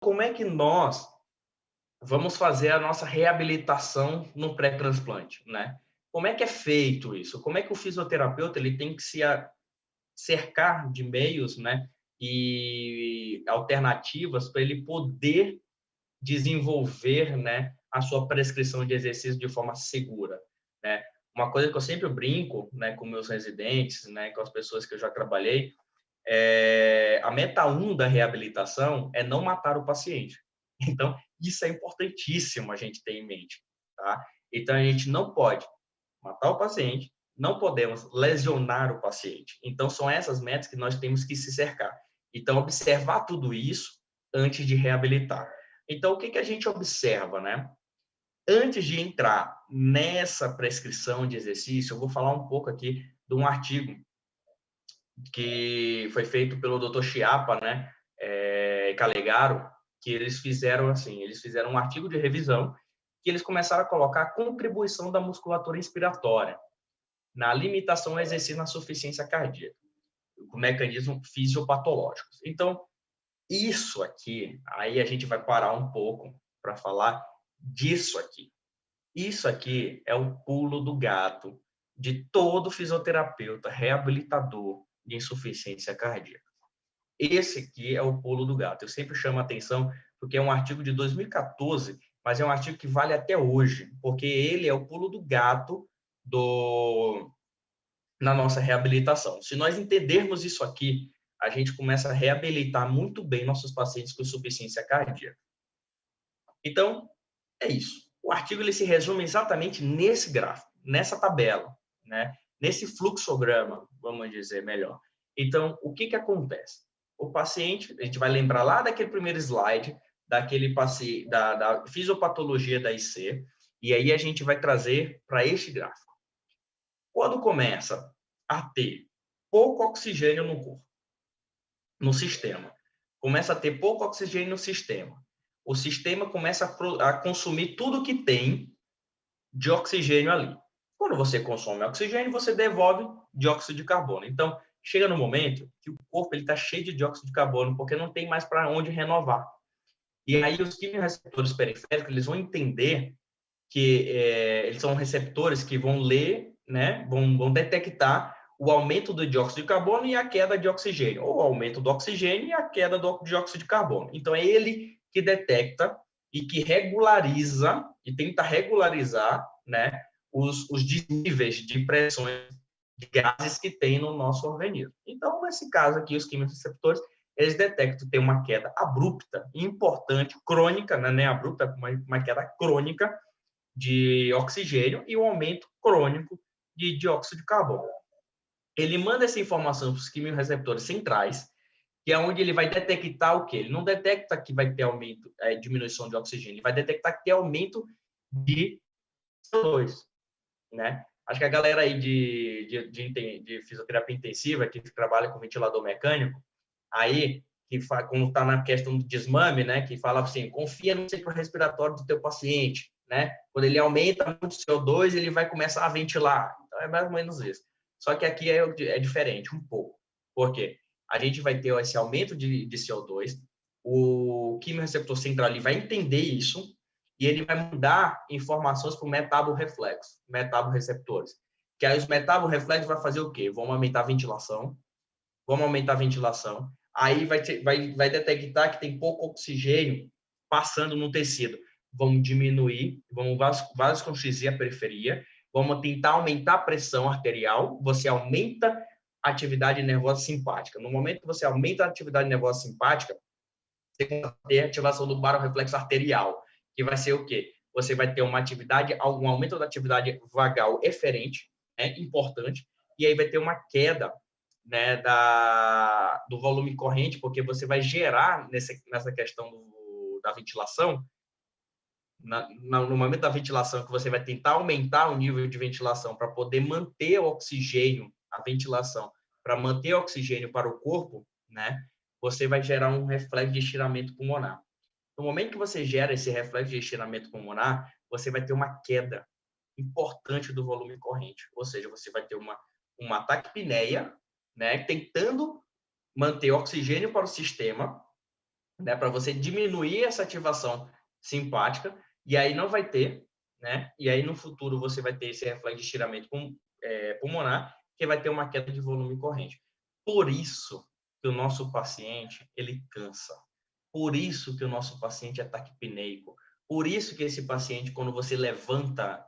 Como é que nós vamos fazer a nossa reabilitação no pré-transplante, né? Como é que é feito isso? Como é que o fisioterapeuta ele tem que se cercar de meios, né, e alternativas para ele poder desenvolver, né, a sua prescrição de exercício de forma segura, né? Uma coisa que eu sempre brinco, né, com meus residentes, né, com as pessoas que eu já trabalhei, a meta 1 da reabilitação é não matar o paciente. Então, isso é importantíssimo a gente ter em mente, tá? Então, a gente não pode matar o paciente, não podemos lesionar o paciente. Então, são essas metas que nós temos que se cercar. Então, observar tudo isso antes de reabilitar. Então, o que a gente observa, né? Antes de entrar nessa prescrição de exercício, eu vou falar um pouco aqui de um artigo que foi feito pelo Dr. Chiapa, né, Calegaro, que eles fizeram assim, eles fizeram um artigo de revisão que eles começaram a colocar a contribuição da musculatura inspiratória na limitação ao exercício na suficiência cardíaca, com mecanismos fisiopatológicos. Então, isso aqui, aí a gente vai parar um pouco para falar disso aqui. Isso aqui é o pulo do gato de todo fisioterapeuta reabilitador de insuficiência cardíaca. Esse aqui é o pulo do gato. Eu sempre chamo a atenção porque é um artigo de 2014, mas é um artigo que vale até hoje, porque ele é o pulo do gato na nossa reabilitação. Se nós entendermos isso aqui, a gente começa a reabilitar muito bem nossos pacientes com insuficiência cardíaca. Então, é isso. O artigo ele se resume exatamente nesse gráfico, nessa tabela, né? Nesse fluxograma, vamos dizer melhor. Então, o que acontece? O paciente, a gente vai lembrar lá daquele primeiro slide, daquele paciente, da fisiopatologia da IC, e aí a gente vai trazer para este gráfico. Quando começa a ter pouco oxigênio no corpo, no sistema, começa a ter pouco oxigênio no sistema, o sistema começa a consumir tudo que tem de oxigênio ali. Quando você consome oxigênio, você devolve dióxido de carbono. Então, chega no momento que o corpo está cheio de dióxido de carbono, porque não tem mais para onde renovar. E aí, os quimiorreceptores periféricos eles vão entender que eles são receptores que vão ler, né, vão detectar o aumento do dióxido de carbono e a queda de oxigênio, ou o aumento do oxigênio e a queda do dióxido de carbono. Então, é ele que detecta e que regulariza, e tenta regularizar, né, os níveis de pressões de gases que tem no nosso organismo. Então, nesse caso aqui, os quimiorreceptores, eles detectam que tem uma queda abrupta, importante, crônica, né, nem abrupta, uma queda crônica de oxigênio e o aumento crônico de dióxido de carbono. Ele manda essa informação para os quimiorreceptores centrais, que é onde ele vai detectar o quê? Ele não detecta que vai ter aumento, diminuição de oxigênio, ele vai detectar que tem aumento de CO2, né? Acho que a galera aí de fisioterapia intensiva, que trabalha com ventilador mecânico, aí, quando está na questão do desmame, né, que fala assim, confia no ciclo respiratório do teu paciente, né? Quando ele aumenta muito o CO2, ele vai começar a ventilar. Então, é mais ou menos isso. Só que aqui é diferente um pouco. Por quê? A gente vai ter esse aumento de CO2, o quimiorreceptor central ele vai entender isso e ele vai mandar informações para o metaborreflexo, metaborreceptores. Que aí os metaborreflexos vai fazer o quê? Vão aumentar a ventilação, aí vai detectar que tem pouco oxigênio passando no tecido. Vamos diminuir, vamos vasoconstrigir a periferia, vamos tentar aumentar a pressão arterial, você aumenta a atividade nervosa simpática. No momento que você aumenta a atividade nervosa simpática, você vai ter a ativação do barorreflexo arterial, que vai ser o quê? Você vai ter uma atividade, um aumento da atividade vagal eferente, importante, e aí vai ter uma queda, né, do volume corrente, porque você vai gerar nessa questão da ventilação, no momento da ventilação, que você vai tentar aumentar o nível de ventilação para poder manter o oxigênio, a ventilação, para manter o oxigênio para o corpo, né, você vai gerar um reflexo de estiramento pulmonar. No momento que você gera esse reflexo de estiramento pulmonar, você vai ter uma queda importante do volume corrente, ou seja, você vai ter uma taquipneia, né, tentando manter oxigênio para o sistema, né, para você diminuir essa ativação simpática, e aí não vai ter, né, e aí no futuro você vai ter esse reflexo de estiramento pulmonar, que vai ter uma queda de volume corrente. Por isso que o nosso paciente, ele cansa. Por isso que o nosso paciente é taquipneico. Por isso que esse paciente, quando você levanta-o,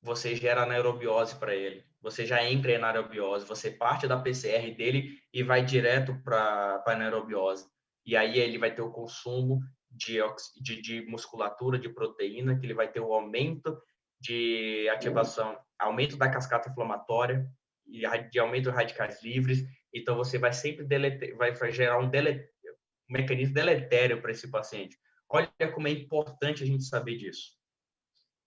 você gera anaerobiose para ele. Você já entra em anaerobiose, você parte da PCR dele e vai direto para a anaerobiose. E aí ele vai ter o consumo de musculatura, de proteína, que ele vai ter o aumento de ativação, aumento da cascata inflamatória e de aumento de radicais livres. Então, você vai sempre vai gerar um mecanismo deletério para esse paciente. Olha como é importante a gente saber disso.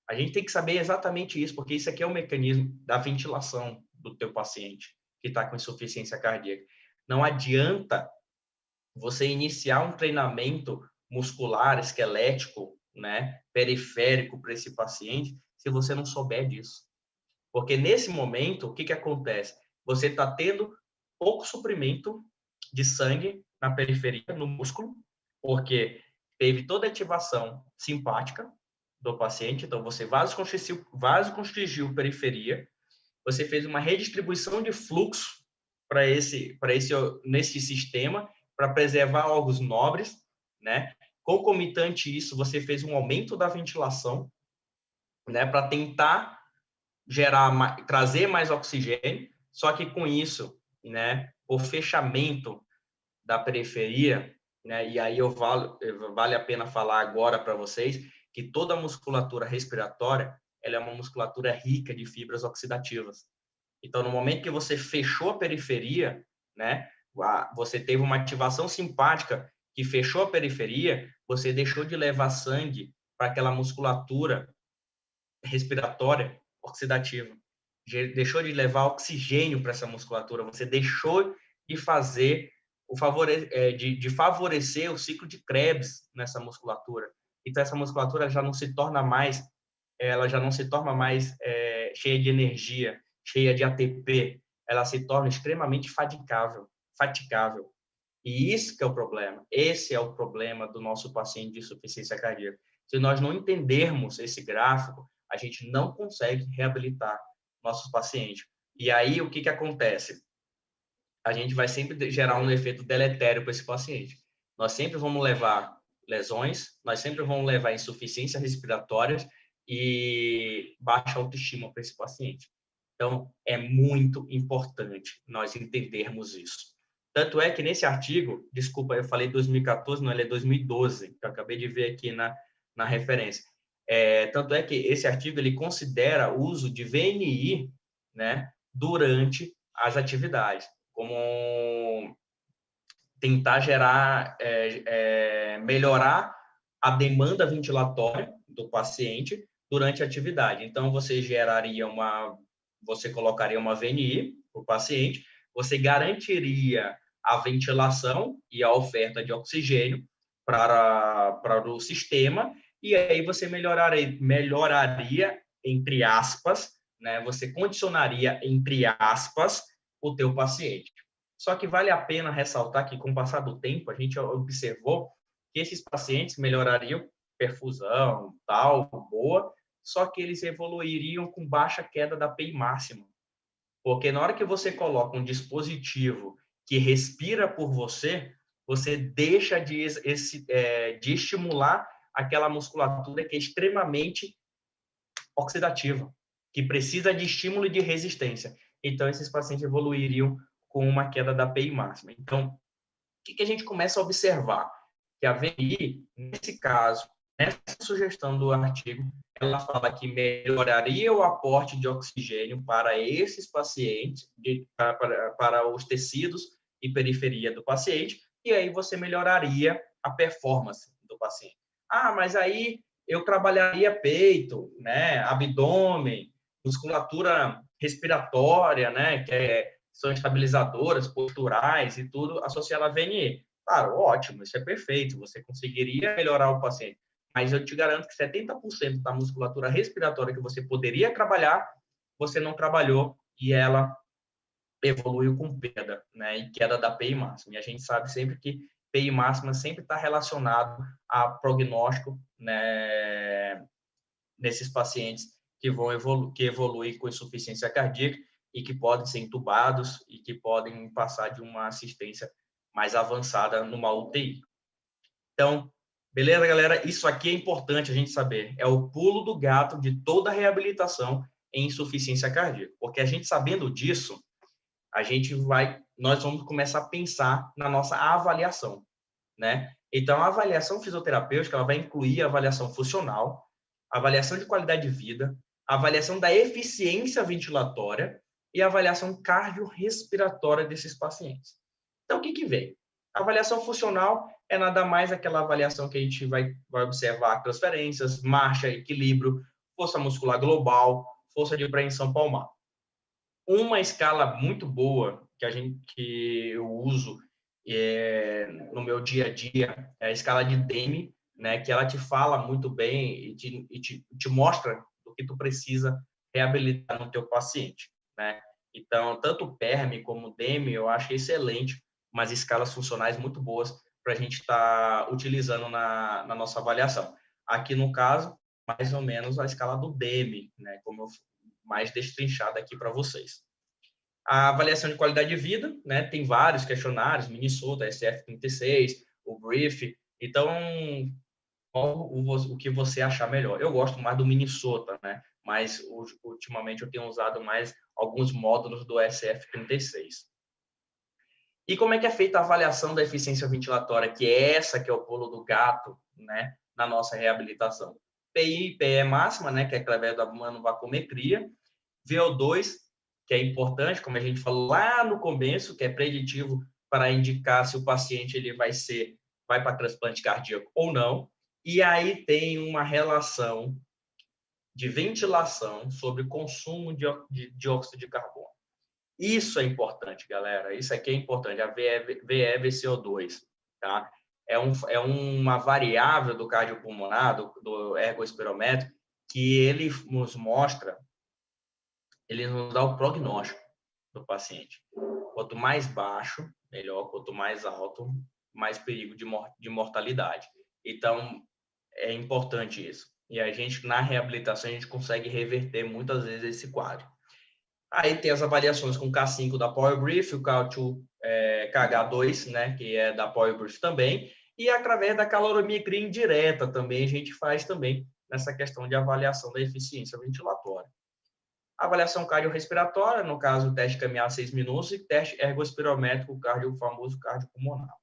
A gente tem que saber exatamente isso, porque isso aqui é o mecanismo da ventilação do teu paciente que está com insuficiência cardíaca. Não adianta você iniciar um treinamento muscular, esquelético, né, periférico para esse paciente, se você não souber disso. Porque nesse momento, o que acontece? Você está tendo pouco suprimento de sangue na periferia, no músculo, porque teve toda a ativação simpática do paciente, então você vasoconstrigiu periferia, você fez uma redistribuição de fluxo nesse sistema para preservar órgãos nobres, né? Concomitante isso, você fez um aumento da ventilação, né, para tentar trazer mais oxigênio, só que com isso, né, o fechamento da periferia, né, e aí vale a pena falar agora para vocês que toda a musculatura respiratória, ela é uma musculatura rica de fibras oxidativas. Então, no momento que você fechou a periferia, né, você teve uma ativação simpática que fechou a periferia, você deixou de levar sangue para aquela musculatura respiratória oxidativa. Deixou de levar oxigênio para essa musculatura, você deixou de fazer de favorecer o ciclo de Krebs nessa musculatura. Então essa musculatura já não se torna mais cheia de energia, cheia de ATP, ela se torna extremamente fatigável. E isso que é o problema. Esse é o problema do nosso paciente de insuficiência cardíaca. Se nós não entendermos esse gráfico, a gente não consegue reabilitar nossos pacientes. E aí, o que acontece? A gente vai sempre gerar um efeito deletério para esse paciente. Nós sempre vamos levar lesões, nós sempre vamos levar insuficiências respiratórias e baixa autoestima para esse paciente. Então, é muito importante nós entendermos isso. Tanto é que nesse artigo, desculpa, eu falei 2014, não, ele é 2012, que eu acabei de ver aqui na referência. Tanto é que esse artigo ele considera o uso de VNI, né, durante as atividades, como tentar melhorar a demanda ventilatória do paciente durante a atividade. Então, você colocaria uma VNI para o paciente, você garantiria a ventilação e a oferta de oxigênio para o sistema, e aí você melhoraria, entre aspas, né? Você condicionaria, entre aspas, o teu paciente. Só que vale a pena ressaltar que, com o passar do tempo, a gente observou que esses pacientes melhorariam perfusão, tal, boa, só que eles evoluiriam com baixa queda da PI máxima. Porque na hora que você coloca um dispositivo que respira por você, você deixa de estimular aquela musculatura que é extremamente oxidativa, que precisa de estímulo e de resistência. Então, esses pacientes evoluiriam com uma queda da PI máxima. Então, o que a gente começa a observar? Que a VNI, nesse caso, nessa sugestão do artigo, ela fala que melhoraria o aporte de oxigênio para esses pacientes, para os tecidos e periferia do paciente, e aí você melhoraria a performance do paciente. Ah, mas aí eu trabalharia peito, né, abdômen, musculatura respiratória, né, são estabilizadoras posturais e tudo associado à VNI. Claro, ótimo, isso é perfeito, você conseguiria melhorar o paciente. Mas eu te garanto que 70% da musculatura respiratória que você poderia trabalhar, você não trabalhou e ela evoluiu com perda, né, e queda da PI máxima. E a gente sabe sempre que PI máxima sempre está relacionado a prognóstico, né, nesses pacientes que que evoluem com insuficiência cardíaca e que podem ser entubados e que podem passar de uma assistência mais avançada numa UTI. Então, beleza, galera? Isso aqui é importante a gente saber. É o pulo do gato de toda a reabilitação em insuficiência cardíaca. Porque a gente sabendo disso, nós vamos começar a pensar na nossa avaliação, né? Então, a avaliação fisioterapêutica, ela vai incluir a avaliação funcional, a avaliação de qualidade de vida, a avaliação da eficiência ventilatória e a avaliação cardiorrespiratória desses pacientes. Então, o que vem? A avaliação funcional é nada mais aquela avaliação que a gente vai observar transferências, marcha, equilíbrio, força muscular global, força de preensão palmar. Uma escala muito boa que eu uso no meu dia a dia é a escala de Demme, né, que ela te fala muito bem e te mostra o que tu precisa reabilitar no teu paciente, né? Então, tanto o PERM como o Demme eu acho excelente, umas escalas funcionais muito boas para a gente estar utilizando na nossa avaliação. Aqui no caso, mais ou menos a escala do Demme, né, como eu mais destrinchada aqui para vocês. A avaliação de qualidade de vida, né, tem vários questionários, Minnesota, SF36, o Brief. Então, o que você achar melhor? Eu gosto mais do Minnesota, né? Mas ultimamente eu tenho usado mais alguns módulos do SF36. E como é que é feita a avaliação da eficiência ventilatória, que é essa que é o pulo do gato, né, na nossa reabilitação? PE máxima, né, que é através da manovacometria, VO2, que é importante, como a gente falou lá no começo, que é preditivo para indicar se o paciente ele vai para transplante cardíaco ou não. E aí tem uma relação de ventilação sobre consumo de dióxido de carbono. Isso é importante, galera. Isso aqui é importante, a VEVCO2, tá? É uma variável do cardiopulmonar, do ergospirométrico, que ele nos dá o prognóstico do paciente. Quanto mais baixo, melhor. Quanto mais alto, mais perigo de mortalidade. Então, é importante isso. E a gente, na reabilitação, a gente consegue reverter muitas vezes esse quadro. Aí tem as avaliações com K5 da PowerBrief, o K2, KH2, né, que é da PowerBrief também, e através da calorimetria indireta também a gente faz também nessa questão de avaliação da eficiência ventilatória. Avaliação cardiorrespiratória, no caso, teste caminhar 6 minutos, e teste ergospirométrico, o famoso cardiopulmonar.